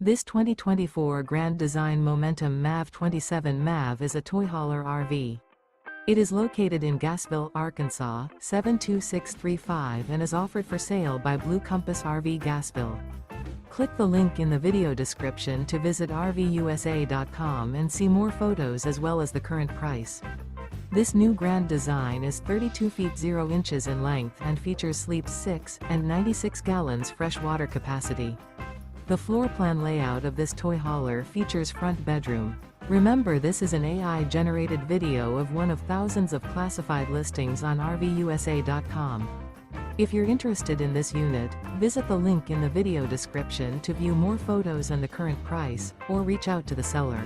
This 2024 Grand Design Momentum MAV 27 MAV is a toy hauler RV. It is located in Gassville, Arkansas, 72635 and is offered for sale by Blue Compass RV Gassville. Click the link in the video description to visit RVUSA.com and see more photos as well as the current price. This new Grand Design is 32 feet 0 inches in length and features sleeps 6 and 96 gallons fresh water capacity. The floor plan layout of this toy hauler features front bedroom. Remember, this is an AI-generated video of one of thousands of classified listings on RVUSA.com. If you're interested in this unit, visit the link in the video description to view more photos and the current price, or reach out to the seller.